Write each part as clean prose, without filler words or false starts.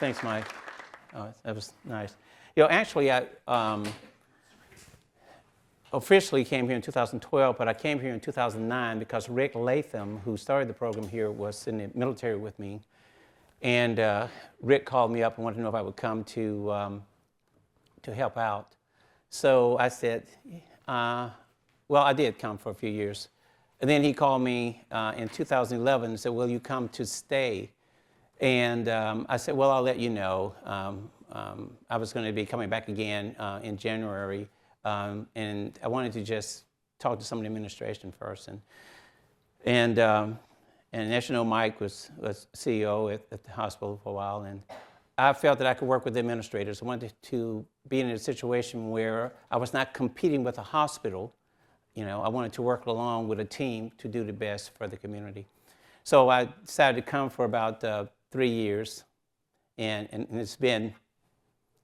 Thanks, Mike. Oh, that was nice. Actually, I officially came here in 2012, but I came here in 2009 because Rick Latham, who started the program here, was in the military with me. And Rick called me up and wanted to know if I would come to help out. So I said, well, I did come for a few years. And then he called me in 2011 and said, will you come to stay? And I said, well, I'll let you know. I was going to be coming back again in January. And I wanted to just talk to some of the administration first. And as you know, Mike was CEO at the hospital for a while. And I felt that I could work with the administrators. I wanted to be in a situation where I was not competing with a hospital. I wanted to work along with a team to do the best for the community. So I decided to come for about 3 years, and it's been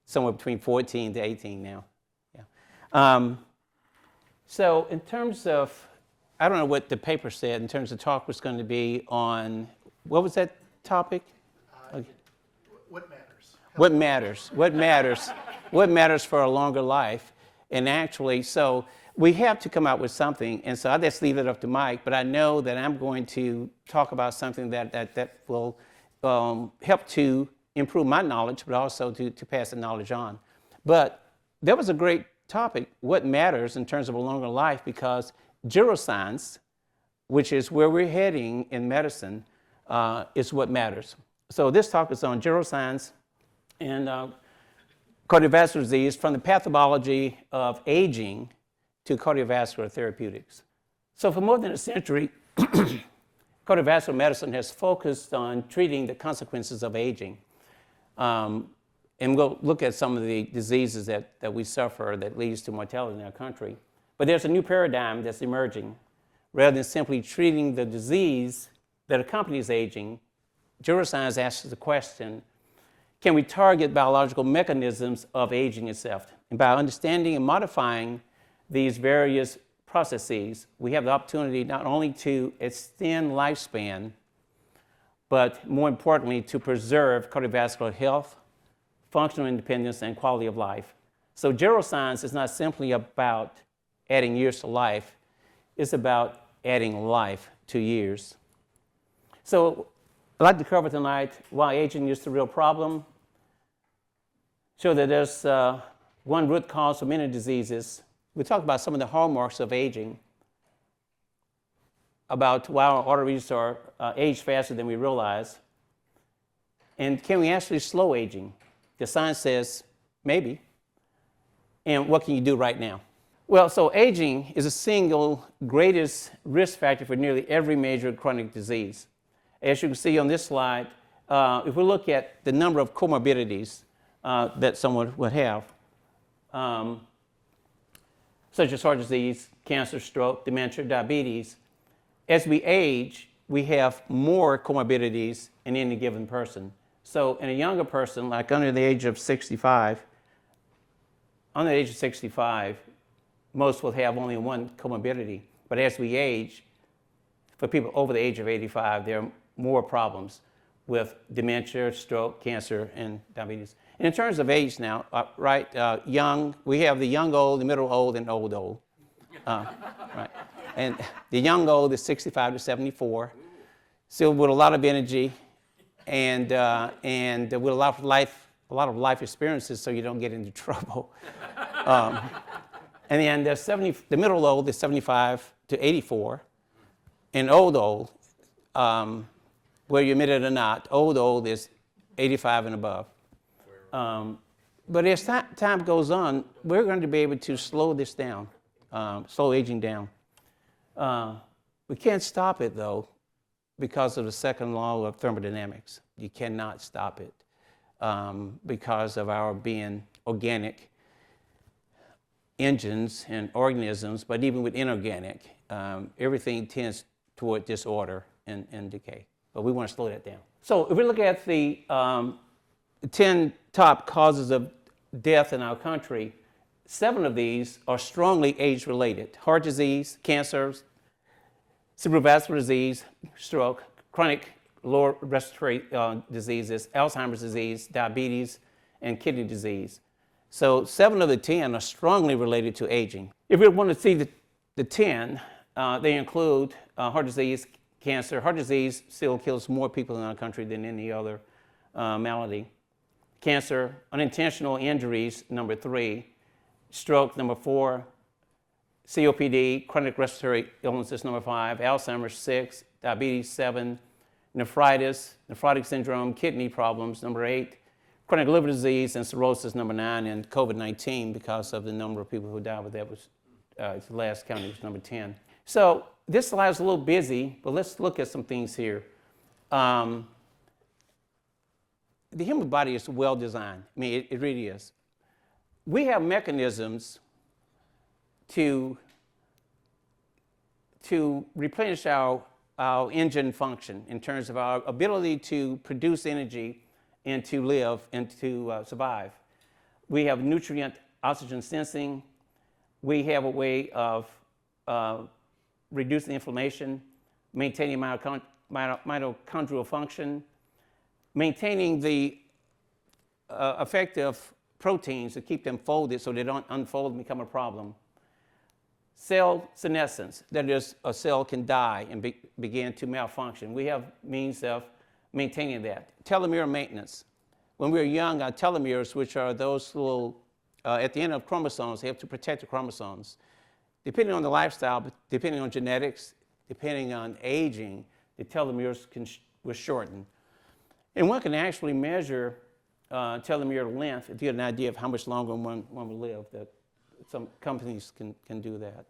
somewhere between 14 to 18 now. Yeah. So in terms of, I don't know what the paper said in terms of talk was going to be on, what was that topic? What matters? What matters? What matters? What matters for a longer life? And actually, so we have to come out with something, and so I just leave it up to Mike, but I know that I'm going to talk about something that will help to improve my knowledge, but also to pass the knowledge on. But that was a great topic, what matters in terms of a longer life, because neuroscience, which is where we're heading in medicine, is what matters. So this talk is on neuroscience and cardiovascular disease, from the pathobiology of aging to cardiovascular therapeutics. So for more than a century, cardiovascular medicine has focused on treating the consequences of aging. And we'll look at some of the diseases that we suffer that leads to mortality in our country. But there's a new paradigm that's emerging. Rather than simply treating the disease that accompanies aging, neuroscience asks the question, can we target biological mechanisms of aging itself? And by understanding and modifying these various processes, we have the opportunity not only to extend lifespan, but more importantly, to preserve cardiovascular health, functional independence, and quality of life. So neuroscience is not simply about adding years to life, it's about adding life to years. So I'd like to cover tonight why aging is the real problem, show that there's one root cause for many diseases. We talk about some of the hallmarks of aging, about why our arteries are age faster than we realize, and can we actually slow aging? The science says maybe, and what can you do right now? Well, so aging is the single greatest risk factor for nearly every major chronic disease. As you can see on this slide, if we look at the number of comorbidities that someone would have, such as heart disease, cancer, stroke, dementia, diabetes, as we age, we have more comorbidities in any given person. So in a younger person, like under the age of 65, most will have only one comorbidity. But as we age, for people over the age of 85, there are more problems with dementia, stroke, cancer, and diabetes. And in terms of age now, young, we have the young old, the middle old, and old old. Right. And the young old is 65 to 74, still with a lot of energy and with a lot of life experiences, so you don't get into trouble. And then the middle old is 75 to 84, and old, whether you admit it or not, old is 85 and above. But as time goes on, we're going to be able to slow this down, slow aging down. We can't stop it, though, because of the second law of thermodynamics. You cannot stop it because of our being organic engines and organisms, but even with inorganic, everything tends toward disorder and decay. But we want to slow that down. So if we look at the 10 top causes of death in our country, 7 of these are strongly age-related: heart disease, cancer, cerebrovascular disease, stroke, chronic lower respiratory diseases, Alzheimer's disease, diabetes, and kidney disease. So 7 of the 10 are strongly related to aging. If you want to see the 10, they include heart disease, cancer. Heart disease still kills more people in our country than any other malady. Cancer, unintentional injuries, number 3. Stroke, number 4. COPD, chronic respiratory illnesses, number 5. Alzheimer's, 6. Diabetes, 7. Nephritis, nephrotic syndrome, kidney problems, number 8. Chronic liver disease and cirrhosis, number 9. And COVID-19, because of the number of people who died with that, was the last count, was number 10. So this slide is a little busy, but let's look at some things here. The human body is well designed. I mean, it really is. We have mechanisms to replenish our engine function in terms of our ability to produce energy and to live and to survive. We have nutrient oxygen sensing. We have a way of reducing inflammation, maintaining mitochondrial function, maintaining the effective proteins to keep them folded so they don't unfold and become a problem. Cell senescence, that is, a cell can die and begin to malfunction. We have means of maintaining that. Telomere maintenance. When we're young, our telomeres, which are those little, at the end of chromosomes, they have to protect the chromosomes. Depending on the lifestyle, depending on genetics, depending on aging, the telomeres will shorten. And one can actually measure telomere length to get an idea of how much longer one will live. Some companies can do that.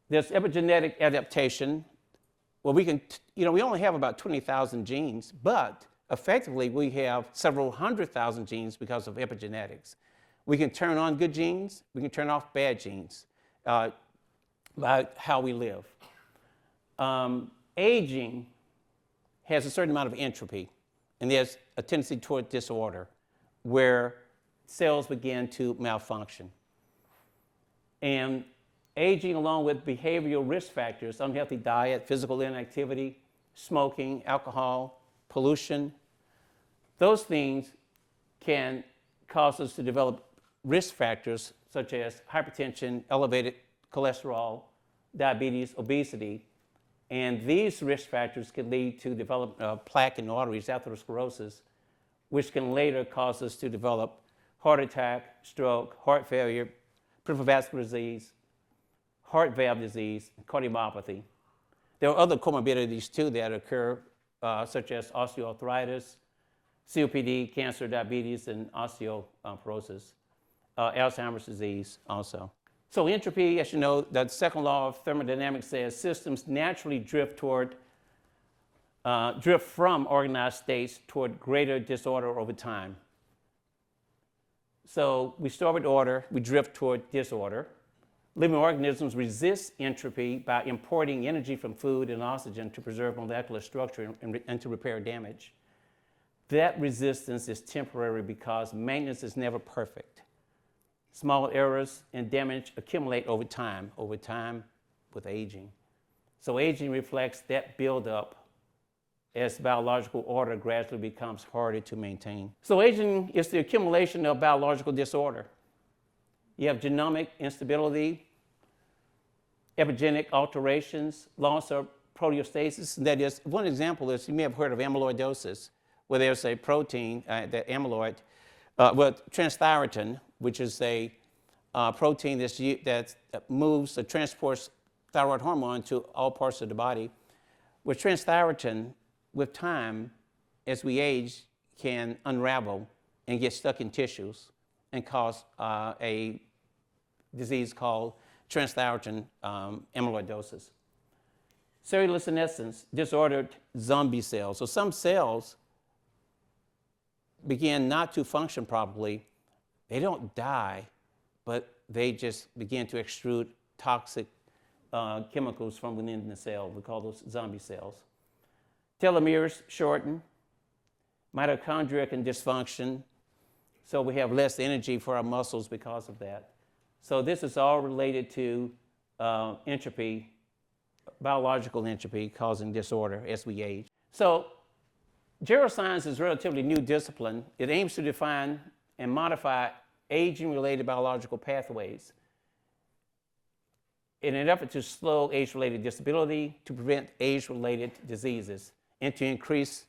There's epigenetic adaptation. Well, we only have about 20,000 genes, but effectively we have several 100,000 genes because of epigenetics. We can turn on good genes, we can turn off bad genes by how we live. Aging has a certain amount of entropy, and there's a tendency toward disorder where cells begin to malfunction. And aging, along with behavioral risk factors, unhealthy diet, physical inactivity, smoking, alcohol, pollution, those things can cause us to develop risk factors such as hypertension, elevated cholesterol, diabetes, obesity. And these risk factors can lead to develop plaque in the arteries, atherosclerosis, which can later cause us to develop heart attack, stroke, heart failure, peripheral vascular disease, heart valve disease, and cardiomyopathy. There are other comorbidities too that occur, such as osteoarthritis, COPD, cancer, diabetes, and osteoporosis, Alzheimer's disease also. So entropy, as you know, the second law of thermodynamics says systems naturally drift from organized states toward greater disorder over time. So we start with order, we drift toward disorder. Living organisms resist entropy by importing energy from food and oxygen to preserve molecular structure and to repair damage. That resistance is temporary because maintenance is never perfect. Small errors and damage accumulate over time with aging. So aging reflects that buildup as biological order gradually becomes harder to maintain. So aging is the accumulation of biological disorder. You have genomic instability, epigenetic alterations, loss of proteostasis. And that is, one example is, you may have heard of amyloidosis, where there's a protein, the amyloid, transthyretin, which is a protein that moves or transports thyroid hormone to all parts of the body. With transthyretin, with time, as we age, can unravel and get stuck in tissues and cause a disease called transthyretin amyloidosis. Cellular senescence, disordered zombie cells. So some cells begin not to function properly. They don't die, but they just begin to extrude toxic chemicals from within the cell. We call those zombie cells. Telomeres shorten, mitochondria can dysfunction, so we have less energy for our muscles because of that. So this is all related to entropy, biological entropy causing disorder as we age. So geroscience is a relatively new discipline. It aims to define and modify aging-related biological pathways in an effort to slow age-related disability, to prevent age-related diseases, and to increase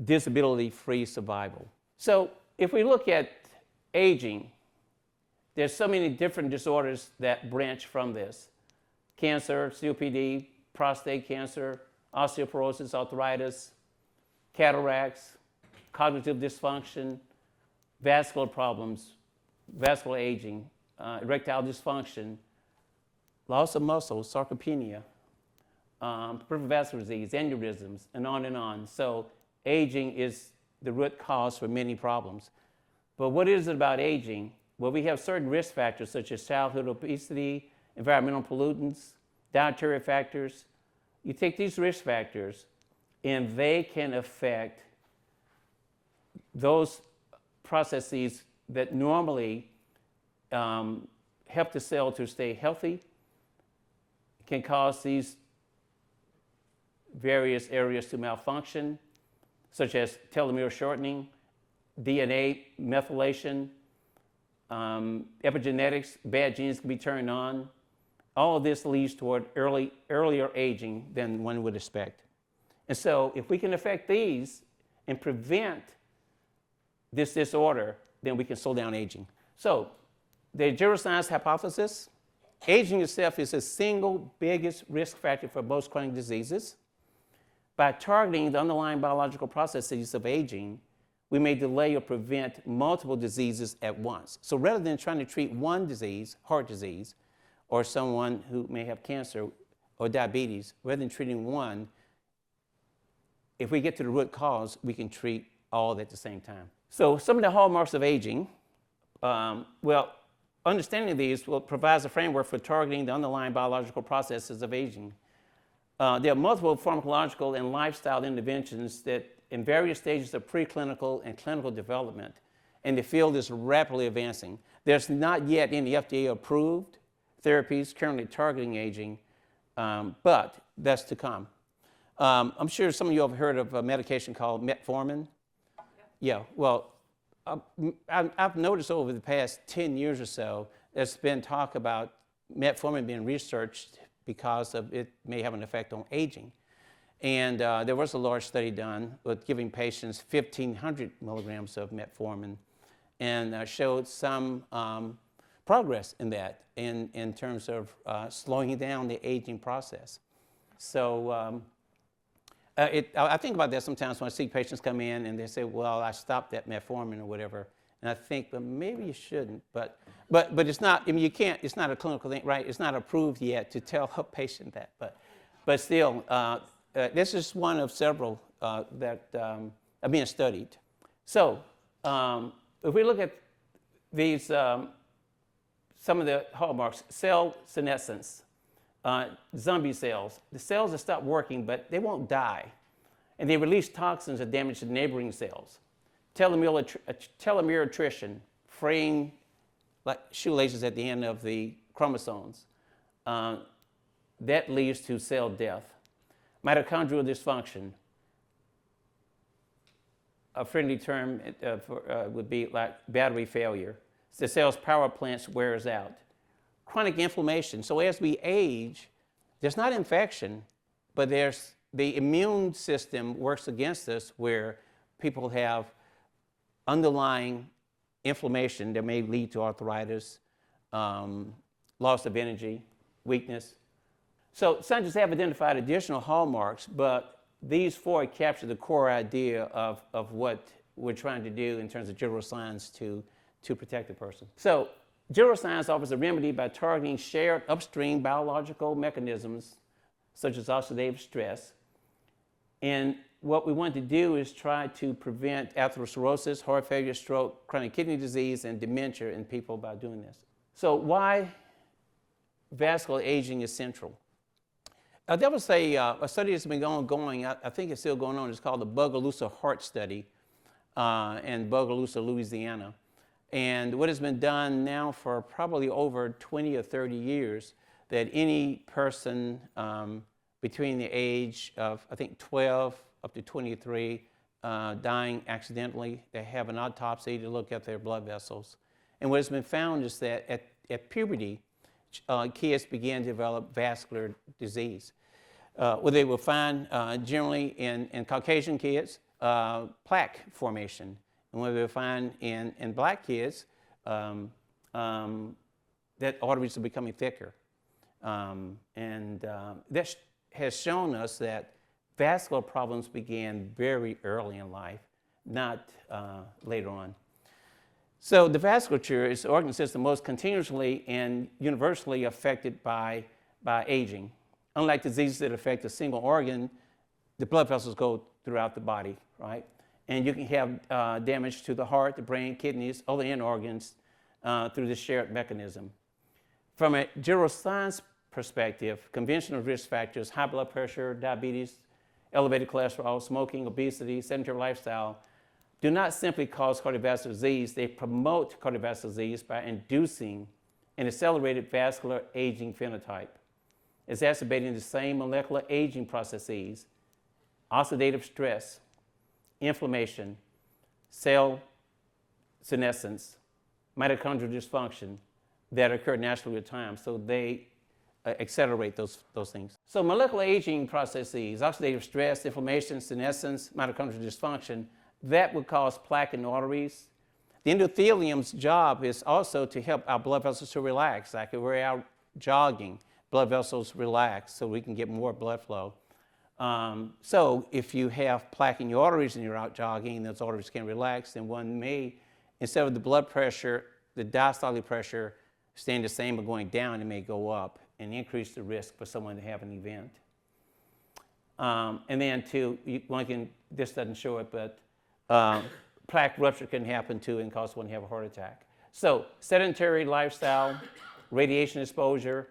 disability-free survival. So if we look at aging, there's so many different disorders that branch from this. Cancer, COPD, prostate cancer, osteoporosis, arthritis, cataracts, cognitive dysfunction, vascular problems, vascular aging, erectile dysfunction, loss of muscle, sarcopenia, peripheral vascular disease, aneurysms, and on and on. So aging is the root cause for many problems. But what is it about aging? Well, we have certain risk factors such as childhood obesity, environmental pollutants, dietary factors. You take these risk factors and they can affect those processes that normally help the cell to stay healthy, can cause these various areas to malfunction, such as telomere shortening, DNA methylation, epigenetics, bad genes can be turned on. All of this leads toward earlier aging than one would expect. And so if we can affect these and prevent this disorder, then we can slow down aging. So the geroscience hypothesis, aging itself is the single biggest risk factor for most chronic diseases. By targeting the underlying biological processes of aging, we may delay or prevent multiple diseases at once. So rather than trying to treat one disease, heart disease, or someone who may have cancer or diabetes, rather than treating one, if we get to the root cause, we can treat all at the same time. So some of the hallmarks of aging, understanding these provides a framework for targeting the underlying biological processes of aging. There are multiple pharmacological and lifestyle interventions that in various stages of preclinical and clinical development, and the field is rapidly advancing. There's not yet any FDA-approved therapies currently targeting aging, but that's to come. I'm sure some of you have heard of a medication called metformin. Yeah, well, I've noticed over the past 10 years or so, there's been talk about metformin being researched because of it may have an effect on aging. And there was a large study done with giving patients 1,500 milligrams of metformin and showed some progress in that in terms of slowing down the aging process. So I think about that sometimes when I see patients come in and they say, well, I stopped that metformin or whatever. And I think, well, maybe you shouldn't. But it's not, I mean, you can't, it's not a clinical thing, right? It's not approved yet to tell a patient that. But still, this is one of several that are being studied. So if we look at these, some of the hallmarks, cell senescence, zombie cells. The cells that stop working, but they won't die. And they release toxins that damage the neighboring cells. Telomere attrition, fraying like shoelaces at the end of the chromosomes. That leads to cell death. Mitochondrial dysfunction. A friendly term would be like battery failure. The cell's power plants wears out. Chronic inflammation. So as we age, there's not infection, but there's the immune system works against us where people have underlying inflammation that may lead to arthritis, loss of energy, weakness. So scientists have identified additional hallmarks, but these four capture the core idea of what we're trying to do in terms of geroscience to protect the person. So geroscience offers a remedy by targeting shared upstream biological mechanisms such as oxidative stress. And what we want to do is try to prevent atherosclerosis, heart failure, stroke, chronic kidney disease, and dementia in people by doing this. So why vascular aging is central? There was a study that's been ongoing, I think it's still going on. It's called the Bogalusa Heart Study in Bogalusa, Louisiana. And what has been done now for probably over 20 or 30 years, that any person between the age of, I think, 12 up to 23, dying accidentally. They have an autopsy to look at their blood vessels. And what has been found is that at puberty, kids begin to develop vascular disease. What they will find generally in Caucasian kids, plaque formation. And what they'll find in black kids, that arteries are becoming thicker. That has shown us that vascular problems began very early in life, not later on. So the vasculature is the organ system most continuously and universally affected by aging. Unlike diseases that affect a single organ, the blood vessels go throughout the body, right? And you can have damage to the heart, the brain, kidneys, other end organs through this shared mechanism. From a general science perspective, conventional risk factors, high blood pressure, diabetes, elevated cholesterol, smoking, obesity, sedentary lifestyle, do not simply cause cardiovascular disease, they promote cardiovascular disease by inducing an accelerated vascular aging phenotype, exacerbating the same molecular aging processes, oxidative stress, inflammation, cell senescence, mitochondrial dysfunction that occur naturally with time. So they accelerate those things. So molecular aging processes, oxidative stress, inflammation, senescence, mitochondrial dysfunction, that would cause plaque in the arteries. The endothelium's job is also to help our blood vessels to relax. Like if we're out jogging, blood vessels relax so we can get more blood flow. So if you have plaque in your arteries and you're out jogging, those arteries can relax, then one may, instead of the blood pressure, the diastolic pressure staying the same or going down, it may go up and increase the risk for someone to have an event. And then this doesn't show it, but plaque rupture can happen too and cause one to have a heart attack. So sedentary lifestyle, radiation exposure,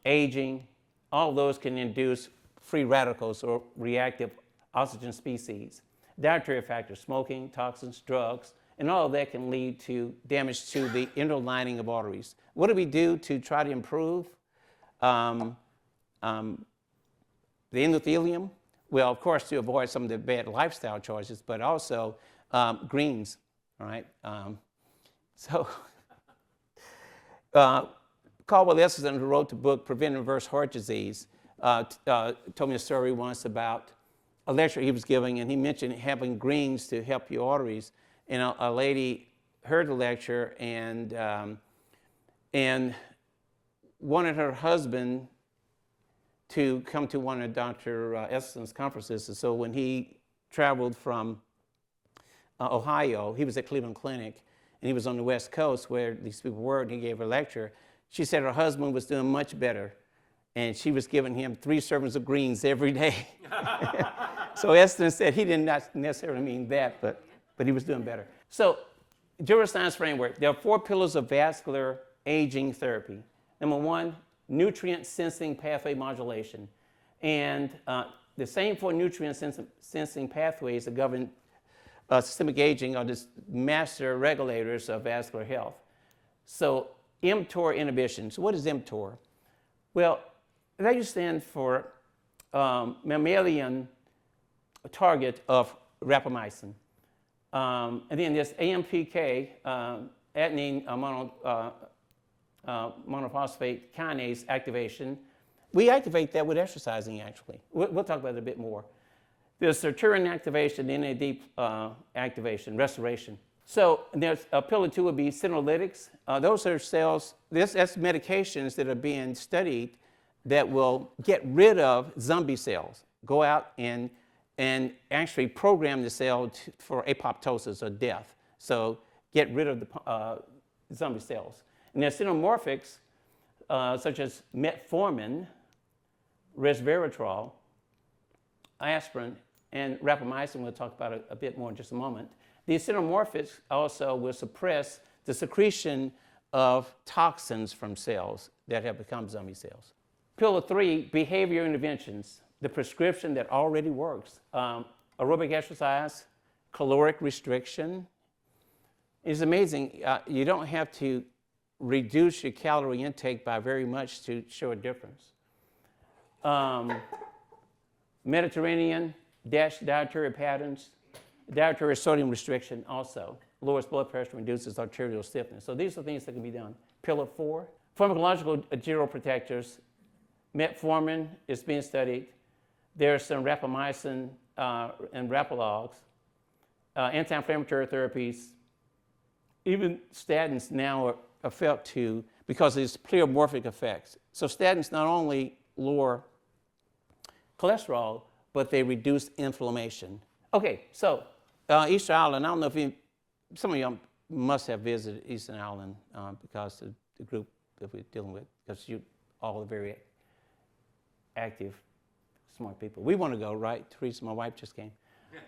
aging, all those can induce free radicals or reactive oxygen species. Dietary factors, smoking, toxins, drugs, and all of that can lead to damage to the inner lining of arteries. What do we do to try to improve the endothelium? Well, of course, to avoid some of the bad lifestyle choices, but also greens, all right? Caldwell Esselstyn, who wrote the book Prevent and Reverse Heart Disease, told me a story once about a lecture he was giving, and he mentioned having greens to help your arteries. And a lady heard the lecture and wanted her husband to come to one of Dr. Esselstyn's conferences. And so when he traveled from Ohio, he was at Cleveland Clinic, and he was on the West Coast where these people were, and he gave a lecture. She said her husband was doing much better, and she was giving him 3 servings of greens every day. So Esselstyn said he did not necessarily mean that, but he was doing better. So, general science framework, there are 4 pillars of vascular aging therapy. Number 1, nutrient sensing pathway modulation. And the same 4 nutrient sensing pathways that govern systemic aging are the master regulators of vascular health. So, mTOR inhibition. So, what is mTOR? Well, that used to stand for mammalian target of rapamycin. And then there's AMPK, adenine monophosphate kinase activation. We activate that with exercising, actually. We'll talk about it a bit more. There's sirtuin activation, NAD activation, restoration. So there's pillar 2 would be senolytics. Those are cells, that's medications that are being studied that will get rid of zombie cells, go out and actually program the cell for apoptosis or death. So get rid of the zombie cells. And there's xenomorphics such as metformin, resveratrol, aspirin, and rapamycin. We'll talk about it a bit more in just a moment. These xenomorphics also will suppress the secretion of toxins from cells that have become zombie cells. Pillar 3, behavior interventions. The prescription that already works. Aerobic exercise, caloric restriction. It's amazing. You don't have to reduce your calorie intake by very much to show a difference. Mediterranean dietary patterns. Dietary sodium restriction also lowers blood pressure, reduces arterial stiffness. So these are things that can be done. Pillar 4, pharmacological geroprotectors. Metformin is being studied. There's some rapamycin and rapalogs. Anti-inflammatory therapies. Even statins now are felt to, because of these pleomorphic effects. So statins not only lower cholesterol, but they reduce inflammation. Okay, so Easter Island, I don't know if some of y'all must have visited Easter Island because of the group that we're dealing with, because you all are very active, smart people. We want to go, right? Teresa, my wife, just came.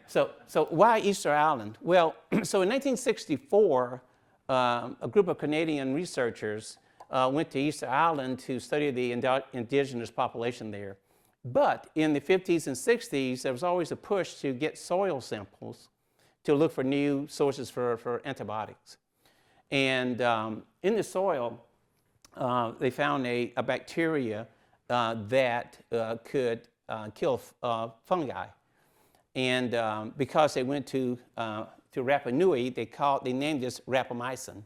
So why Easter Island? Well, so in 1964, a group of Canadian researchers went to Easter Island to study the indigenous population there. But in the 50s and 60s, there was always a push to get soil samples to look for new sources for antibiotics. And in the soil, they found a bacteria that could kill fungi. And because they went to Rapa Nui, they named this rapamycin.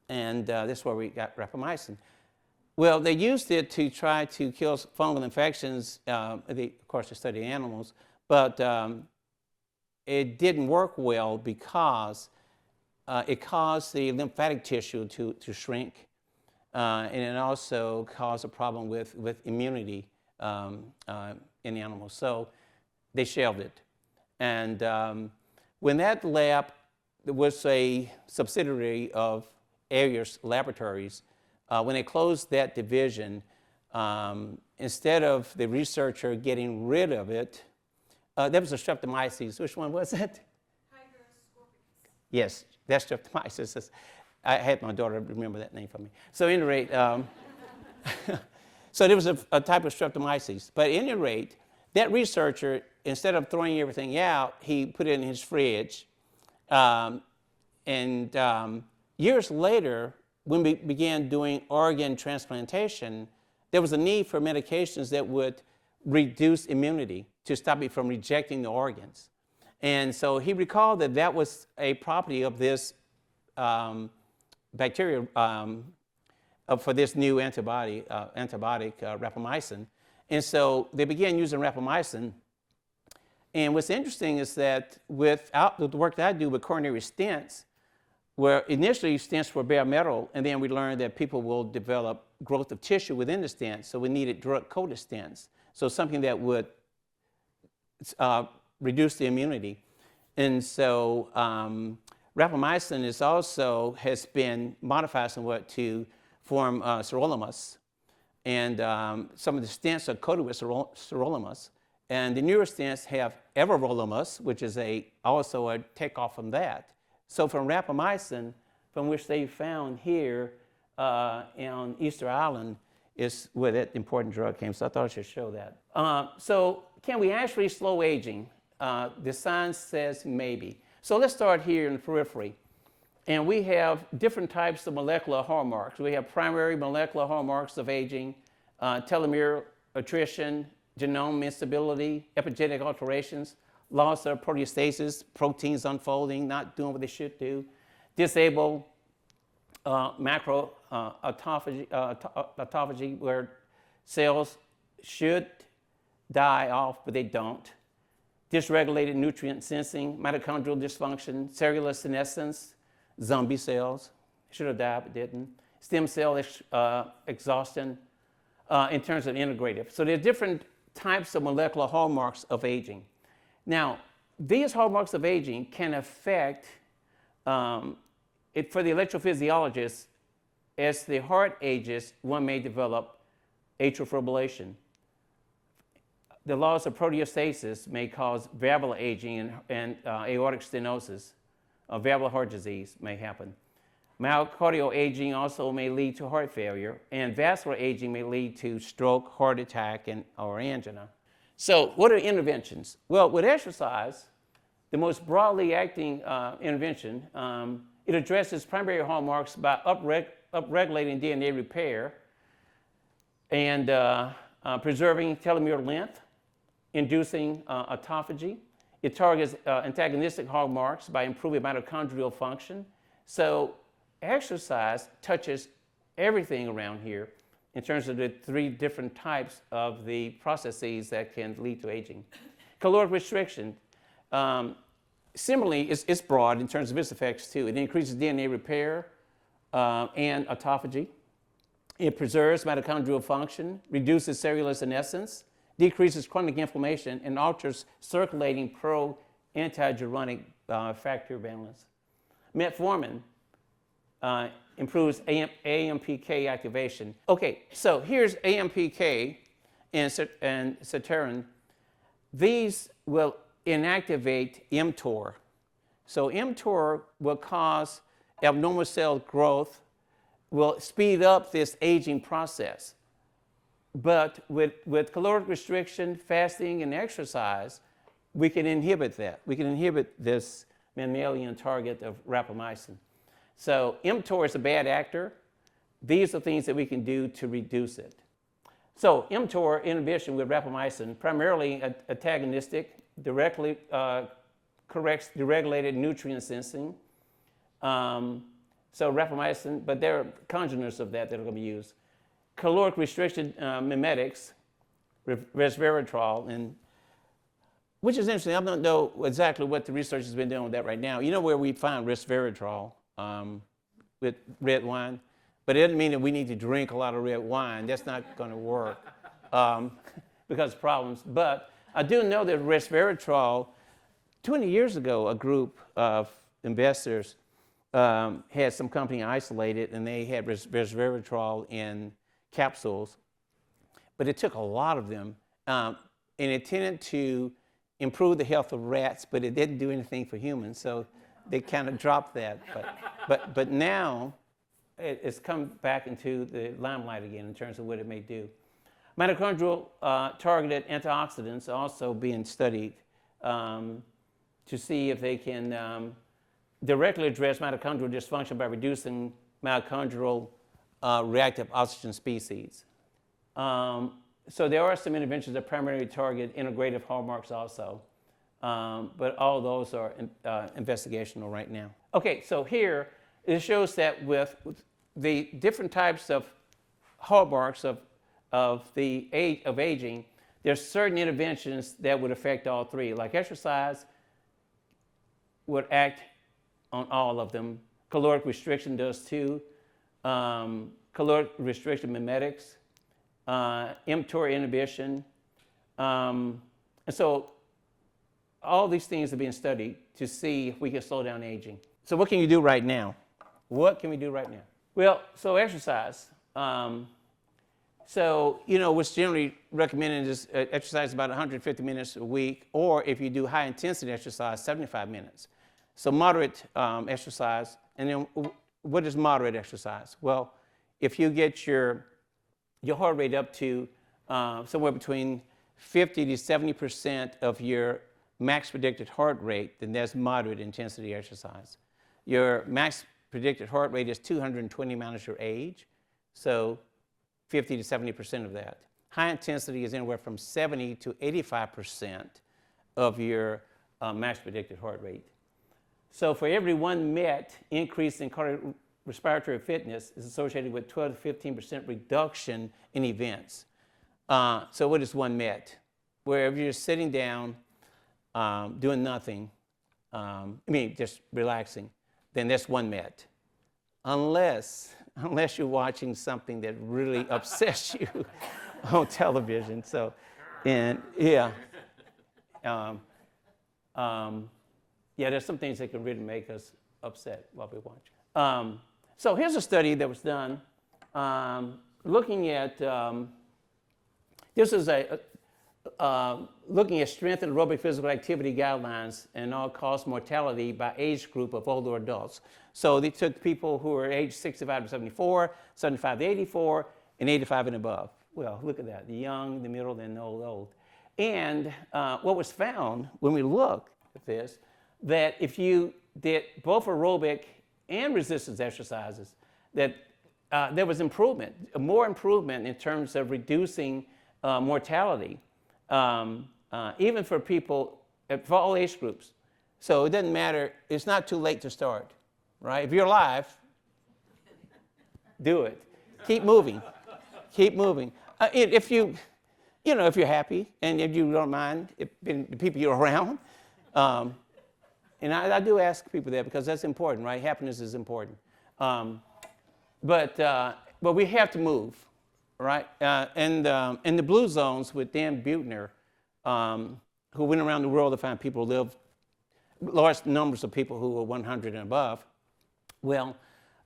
And that's where we got rapamycin. Well, they used it to try to kill fungal infections. Of course, they studied animals, but it didn't work well because it caused the lymphatic tissue to shrink, and it also caused a problem with immunity in animals. So they shelved it. And when that lab was a subsidiary of Ayers Laboratories, when they closed that division, instead of the researcher getting rid of it, there was a streptomyces. Which one was it? Yes, that's streptomyces. I had my daughter remember that name for me. So at any rate, so there was a type of streptomyces. But at any rate, that researcher, instead of throwing everything out, he put it in his fridge. Years later, when we began doing organ transplantation, there was a need for medications that would reduce immunity to stop it from rejecting the organs. And so he recalled that that was a property of this bacteria for this new antibiotic, rapamycin. And so they began using rapamycin. And what's interesting is that without the work that I do with coronary stents, where initially stents were bare metal, and then we learned that people will develop growth of tissue within the stent, so we needed drug-coated stents, so something that would reduce the immunity. And so rapamycin has been modified somewhat to form sirolimus, and some of the stents are coated with sirolimus, and the newer stents have everolimus, which is also a takeoff from that. So from rapamycin, from which they found here on Easter Island, is where that important drug came. So I thought I should show that. So can we actually slow aging? The science says maybe. So let's start here in the periphery. And we have different types of molecular hallmarks. We have primary molecular hallmarks of aging, telomere attrition, genome instability, epigenetic alterations, loss of proteostasis, proteins unfolding, not doing what they should do, disable macro autophagy, where cells should die off, but they don't, dysregulated nutrient sensing, mitochondrial dysfunction, cellular senescence, zombie cells, should have died but didn't, stem cell exhaustion in terms of integrative. So there are different types of molecular hallmarks of aging. Now, these hallmarks of aging can affect, for the electrophysiologist, as the heart ages, one may develop atrial fibrillation. The loss of proteostasis may cause valvular aging and aortic stenosis. Valvular heart disease may happen. Myocardial aging also may lead to heart failure, and vascular aging may lead to stroke, heart attack, or angina. So what are interventions? Well, with exercise, the most broadly acting intervention, it addresses primary hallmarks by upregulating DNA repair and preserving telomere length, inducing autophagy. It targets antagonistic hallmarks by improving mitochondrial function. So exercise touches everything around here in terms of the three different types of the processes that can lead to aging. Caloric restriction, similarly, it's broad in terms of its effects too. It increases DNA repair and autophagy. It preserves mitochondrial function, reduces cellular senescence, decreases chronic inflammation, and alters circulating pro-antigenic factor balance. Metformin improves AMPK activation. Okay, so here's AMPK and Saturnin. These will inactivate mTOR. So mTOR will cause abnormal cell growth, will speed up this aging process. But with caloric restriction, fasting, and exercise, we can inhibit that. We can inhibit this mammalian target of rapamycin. So mTOR is a bad actor. These are things that we can do to reduce it. So mTOR inhibition with rapamycin, primarily antagonistic, directly corrects deregulated nutrient sensing. So rapamycin, but there are congeners of that are going to be used. Caloric restriction mimetics, resveratrol, and which is interesting. I don't know exactly what the research has been doing with that right now. You know where we find resveratrol with red wine, but it doesn't mean that we need to drink a lot of red wine. That's not going to work because of problems. But I do know that resveratrol, 20 years ago, a group of investors had some company isolated, and they had resveratrol in capsules, but it took a lot of them, and it tended to improve the health of rats, but it didn't do anything for humans, so they kind of dropped that. But now it's come back into the limelight again in terms of what it may do. Mitochondrial targeted antioxidants are also being studied to see if they can directly address mitochondrial dysfunction by reducing mitochondrial reactive oxygen species. So there are some interventions that primarily target integrative hallmarks also, but all of those are investigational right now. Okay, so here it shows that with the different types of hallmarks of aging, there's certain interventions that would affect all three, like exercise would act on all of them. Caloric restriction does too. Caloric restriction mimetics, mTOR inhibition. And so all these things are being studied to see if we can slow down aging. So what can you do right now? What can we do right now? Well, so exercise. So, you know, what's generally recommended is exercise about 150 minutes a week, or if you do high intensity exercise, 75 minutes. So moderate exercise. And then what is moderate exercise? Well, if you get your heart rate up to somewhere between 50 to 70% of your max predicted heart rate, then that's moderate intensity exercise. Your max predicted heart rate is 220 minus your age, so 50 to 70% of that. High intensity is anywhere from 70 to 85% of your max predicted heart rate. So for every 1 MET increase in cardiorespiratory fitness is associated with 12 to 15% reduction in events. So what is 1 MET? Where if you're sitting down, doing nothing, just relaxing, then that's 1 MET. Unless you're watching something that really upsets you on television. So, and yeah. There's some things that can really make us upset while we're watching. So here's a study that was done looking at, this is looking at strength and aerobic physical activity guidelines and all-cause mortality by age group of older adults. So they took people who were age 65 to 74, 75 to 84, and 85 and above. Well, look at that, the young, the middle, and the old. And what was found when we looked at this, that if you did both aerobic and resistance exercises, that there was improvement, more improvement in terms of reducing mortality, even for people, for all age groups. So it doesn't matter, it's not too late to start, right? If you're alive, do it. Keep moving, keep moving. If you know, if you're happy and if you don't mind the people you're around, and I do ask people that because that's important, right? Happiness is important. But we have to move, right? And in the blue zones with Dan Buettner, who went around the world to find people who live, large numbers of people who were 100 and above, well,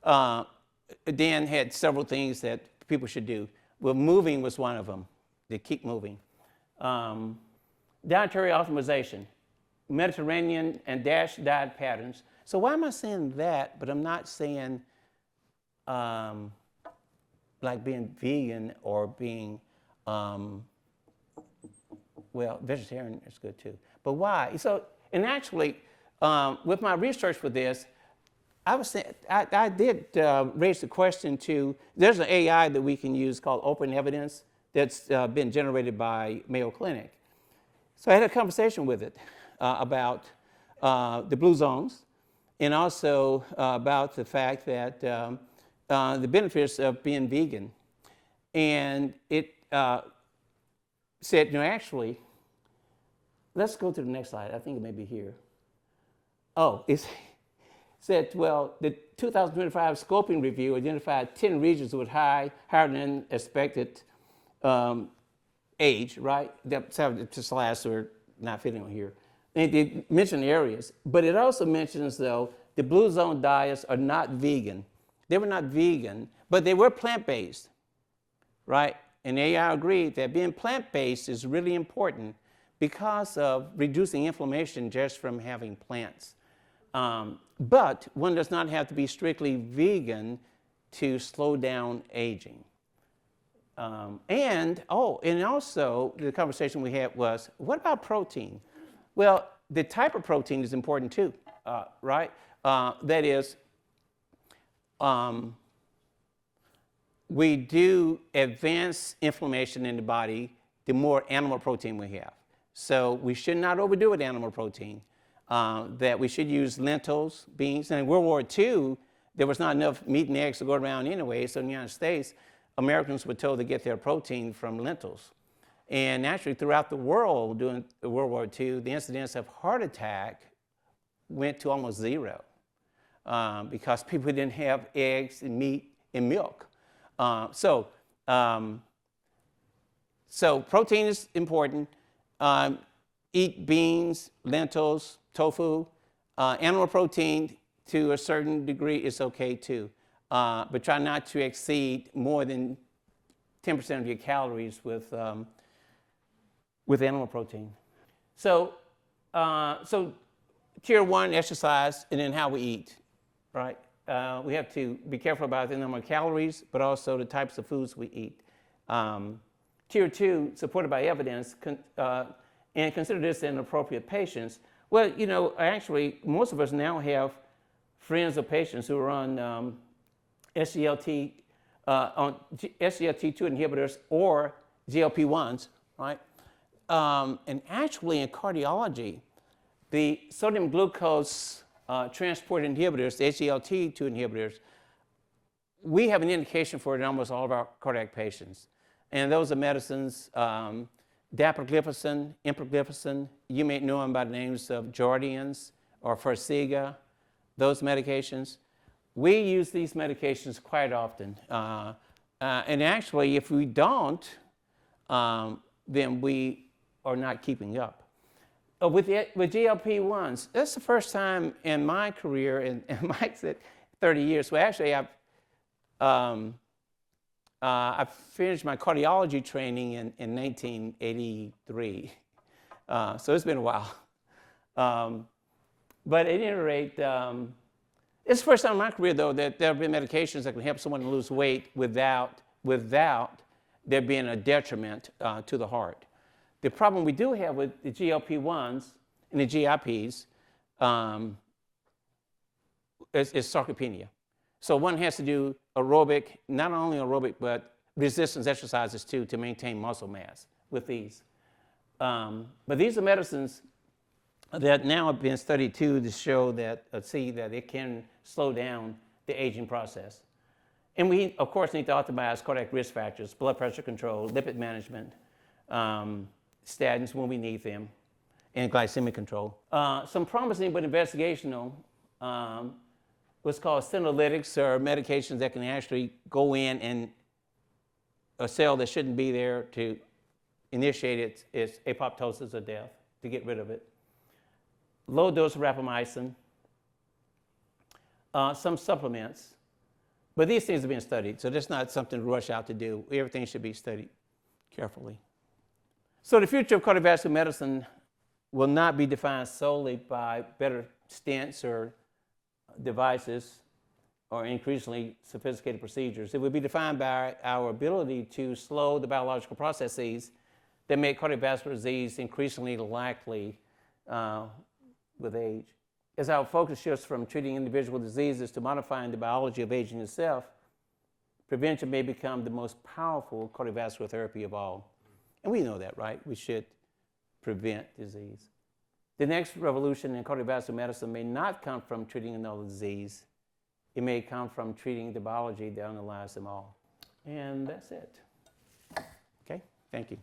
Dan had several things that people should do. Well, moving was one of them, to keep moving. Dietary optimization, Mediterranean and DASH diet patterns. So why am I saying that, but I'm not saying like being vegan or being, well, vegetarian is good too. But why? So, and actually, with my research for this, I did raise the question to, there's an AI that we can use called Open Evidence that's been generated by Mayo Clinic. So I had a conversation with it about the blue zones and also about the fact that the benefits of being vegan. And it said, actually, let's go to the next slide. I think it may be here. Oh, it said, well, the 2025 scoping review identified 10 regions with higher than expected age, right? That's how the slides are not fitting on here. And it mentioned areas, but it also mentions, though, the blue zone diets are not vegan. They were not vegan, but they were plant-based, right? And AI agreed that being plant-based is really important because of reducing inflammation just from having plants. But one does not have to be strictly vegan to slow down aging. And also the conversation we had was, what about protein? Well, the type of protein is important too, right? That is, we do advance inflammation in the body the more animal protein we have. So we should not overdo with animal protein. That we should use lentils, beans. And in World War II, there was not enough meat and eggs to go around anyway. So in the United States, Americans were told to get their protein from lentils. And actually, throughout the world during World War II, the incidence of heart attack went to almost zero because people didn't have eggs and meat and milk. So protein is important. Eat beans, lentils, tofu. Animal protein, to a certain degree, is okay too. But try not to exceed more than 10% of your calories with animal protein. So tier one, exercise, and then how we eat, right? We have to be careful about the number of calories, but also the types of foods we eat. Tier two, supported by evidence, and consider this in appropriate patients. Well, actually, most of us now have friends or patients who are on SGLT2 inhibitors or GLP-1s, right? And actually, in cardiology, the sodium glucose transport inhibitors, the SGLT2 inhibitors, we have an indication for it in almost all of our cardiac patients. And those are medicines, dapagliflozin, empagliflozin. You may know them by the names of Jardiance or Farxiga, those medications. We use these medications quite often. And actually, if we don't, then we are not keeping up. With GLP-1s, that's the first time in my career, and Mike said 30 years. Well, actually, I finished my cardiology training in 1983. So it's been a while. But at any rate, it's the first time in my career, though, that there have been medications that can help someone lose weight without there being a detriment to the heart. The problem we do have with the GLP-1s and the GIPs is sarcopenia. So one has to do aerobic, not only aerobic, but resistance exercises too, to maintain muscle mass. with these. But these are medicines that now have been studied too to show that, see that it can slow down the aging process. And we, of course, need to optimize cardiac risk factors, blood pressure control, lipid management, statins when we need them, and glycemic control. Some promising but investigational what's called senolytics, or medications that can actually go in and a cell that shouldn't be there to initiate its apoptosis or death, to get rid of it. Low dose rapamycin, some supplements. But these things are being studied, so that's not something to rush out to do. Everything should be studied carefully. So the future of cardiovascular medicine will not be defined solely by better stents or devices or increasingly sophisticated procedures. It will be defined by our ability to slow the biological processes that make cardiovascular disease increasingly likely with age. As our focus shifts from treating individual diseases to modifying the biology of aging itself, prevention may become the most powerful cardiovascular therapy of all. And we know that, right? We should prevent disease. The next revolution in cardiovascular medicine may not come from treating another disease. It may come from treating the biology that underlies them all. And that's it. Okay, thank you.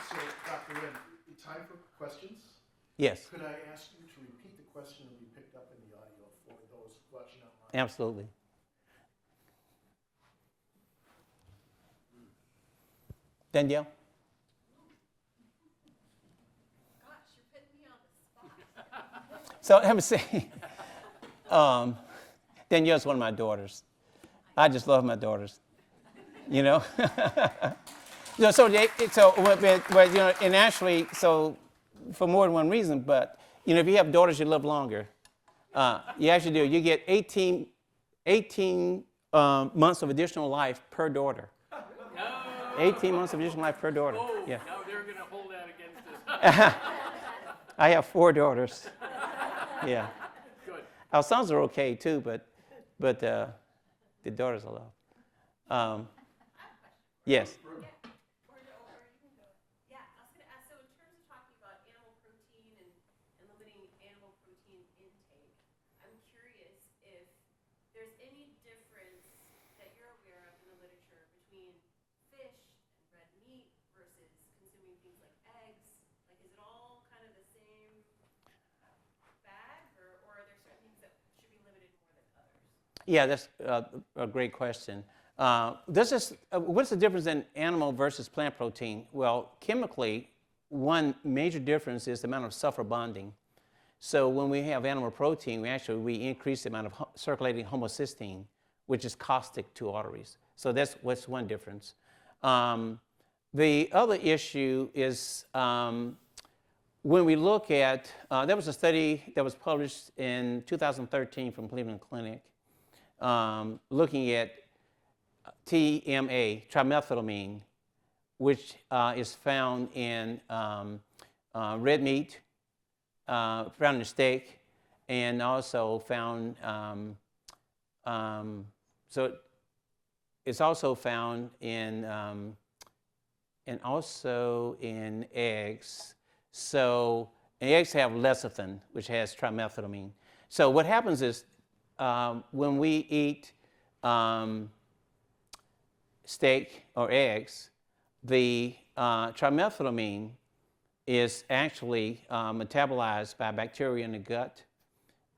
So, Dr. Wrenn, time for questions? Yes, Could I ask you to repeat the question and be picked up in the audio for those watching online? absolutely. Danielle? Gosh, you're putting me on the spot. So let me say, Danielle's one of my daughters. I just love my daughters, you know? You know, but, you know, and actually, so for more than one reason, but, you know, if you have daughters, you live longer. You actually do. You get 18 months of additional life per daughter. 18 months of additional life per daughter. Oh, Yeah. now they're going to hold that against us. I have 4 daughters. Yeah. Good. Our sons are okay too, but the daughters I love. Yes. Yeah, I was going to ask, so in terms of talking about animal protein and limiting animal protein intake, I'm curious if there's any difference that you're aware of in the literature between fish and red meat versus consuming things like eggs. Like, is it all kind of the same bag, or are there certain things that should be limited more than others? Yeah, that's a great question. What's the difference in animal versus plant protein? Well, chemically, one major difference is the amount of sulfur bonding. So when we have animal protein, we increase the amount of circulating homocysteine, which is caustic to arteries. So that's what's one difference. The other issue is when we look at, there was a study that was published in 2013 from Cleveland Clinic looking at TMA, trimethylamine, which is found in red meat, found in steak, and also found, so it's also found in, and also in eggs. So eggs have lecithin, which has trimethylamine. So what happens is when we eat steak or eggs, the trimethylamine is actually metabolized by bacteria in the gut,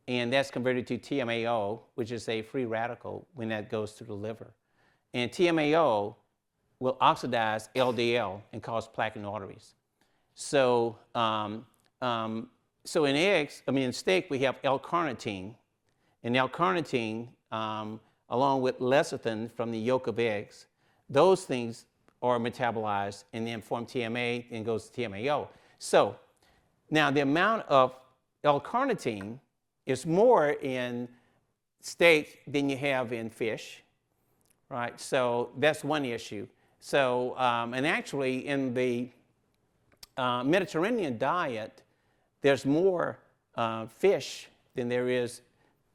and that's converted to TMAO, which is a free radical when that goes to the liver. And TMAO will oxidize LDL and cause plaque in arteries. So, so in steak, we have L-carnitine, and L-carnitine, along with lecithin from the yolk of eggs, those things are metabolized and then form TMA and goes to TMAO. So now the amount of L-carnitine is more in steak than you have in fish, right? So that's one issue. So, and actually in the Mediterranean diet, there's more fish than there is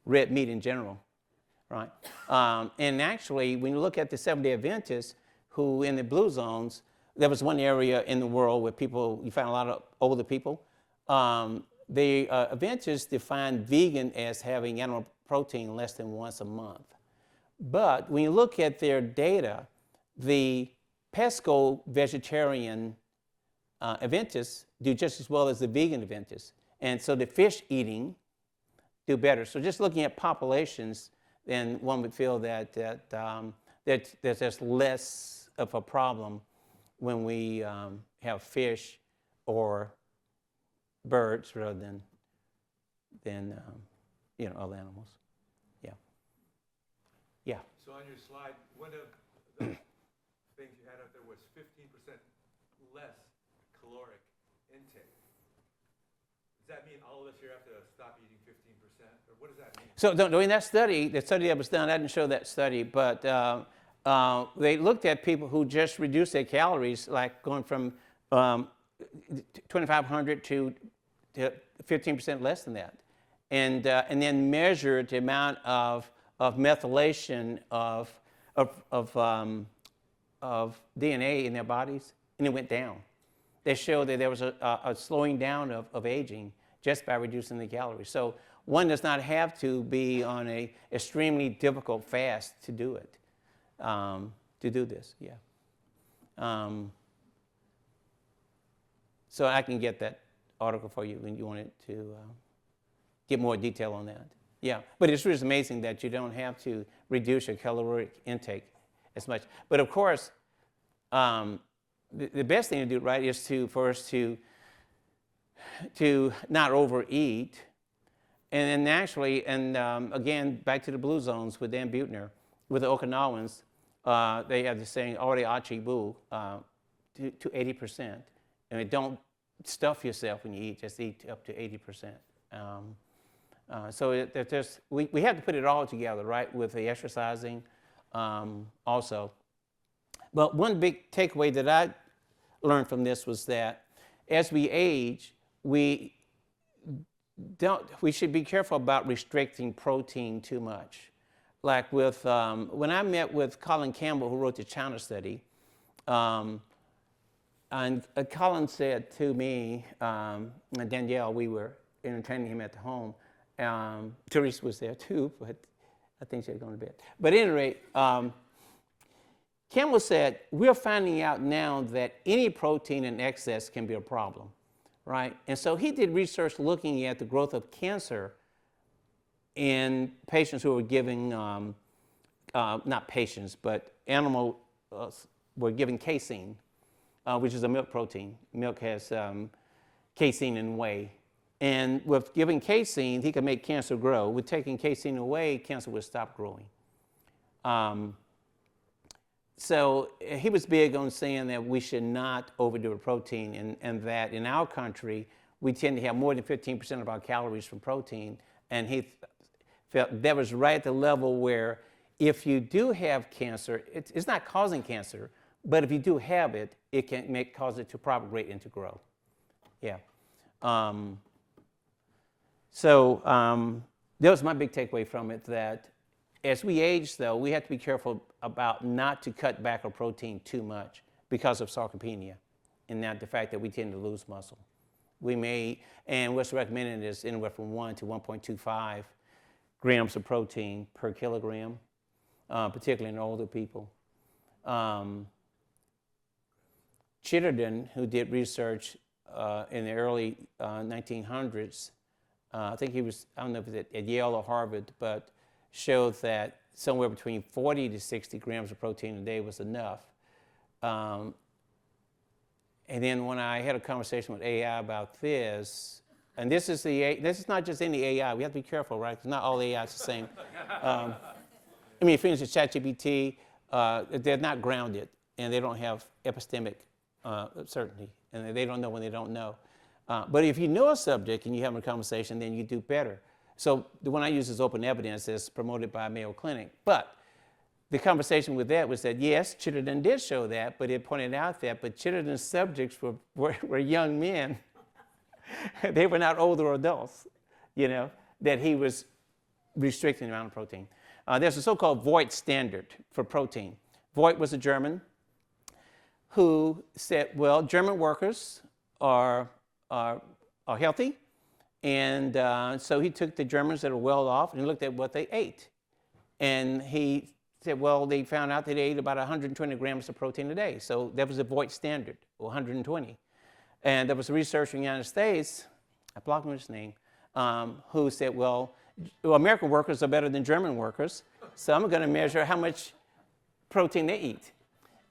red meat in general, right? And actually, when you look at the Seventh-day Adventists, who in the blue zones, there was one area in the world where you found a lot of older people. The Adventists defined vegan as having animal protein less than once a month. But when you look at their data, the pesco vegetarian Adventists do just as well as the vegan Adventists. And so the fish eating do better. So just looking at populations, then one would feel that there's just less of a problem when we have fish or birds rather than other animals. Yeah. Yeah. So on your slide, one of the things you had up there was 15% less caloric intake. Does that mean all of us here have to stop eating 15%? Or what does that mean? So during that study, the study that was done, I didn't show that study, but they looked at people who just reduced their calories, like going from 2,500 to 15% less than that, and then measured the amount of methylation of DNA in their bodies, and it went down. They showed that there was a slowing down of aging just by reducing the calories. So one does not have to be on a extremely difficult fast to do it, to do this, yeah. So I can get that article for you when you want it to get more detail on that. Yeah, but it's really amazing that you don't have to reduce your caloric intake as much. But of course, the best thing to do, right, is for us to not overeat. And then actually, again, back to the blue zones with Dan Buettner, with the Okinawans, they have the saying, "Ore achi bu," to 80%. I mean, don't stuff yourself when you eat, just eat up to 80%. So we have to put it all together, right, with the exercising also. But one big takeaway that I learned from this was that as we age, we should be careful about restricting protein too much. Like when I met with Colin Campbell, who wrote the China study, and Colin said to me, and Danielle, we were entertaining him at the home. Therese was there too, but I think she had gone to bed. But at any rate, Campbell said, we're finding out now that any protein in excess can be a problem, right? And so he did research looking at the growth of cancer in patients who were giving, not patients, but animals were giving casein, which is a milk protein. Milk has casein and whey. And with giving casein, he could make cancer grow. With taking casein away, cancer would stop growing. So he was big on saying that we should not overdo a protein, and that in our country, we tend to have more than 15% of our calories from protein. And he felt that was right at the level where if you do have cancer, it's not causing cancer, but if you do have it, it can cause it to propagate and to grow. Yeah. So that was my big takeaway from it, that as we age, though, we have to be careful about not to cut back on protein too much because of sarcopenia, and not the fact that we tend to lose muscle. We may, and what's recommended is anywhere from 1 to 1.25 grams of protein per kilogram, particularly in older people. Chittenden, who did research in the early 1900s, I think he was, I don't know if it was at Yale or Harvard, but showed that somewhere between 40 to 60 grams of protein a day was enough. And then when I had a conversation with AI about this, and this is not just any AI, we have to be careful, right? Because not all AI is the same. I mean, for instance, ChatGPT, they're not grounded, and they don't have epistemic certainty, and they don't know when they don't know. But if you know a subject and you have a conversation, then you do better. So the one I use is open evidence that's promoted by Mayo Clinic. But the conversation with that was that, yes, Chittenden did show that, but it pointed out that, but Chittenden's subjects were young men. They were not older adults, that he was restricting the amount of protein. There's a so-called Voigt standard for protein. Voigt was a German who said, well, German workers are healthy, and so he took the Germans that are well off and he looked at what they ate. And he said, well, they found out that they ate about 120 grams of protein a day. So that was the Voigt standard, 120. And there was a researcher in the United States, I blocked his name, who said, well, American workers are better than German workers, so I'm going to measure how much protein they eat.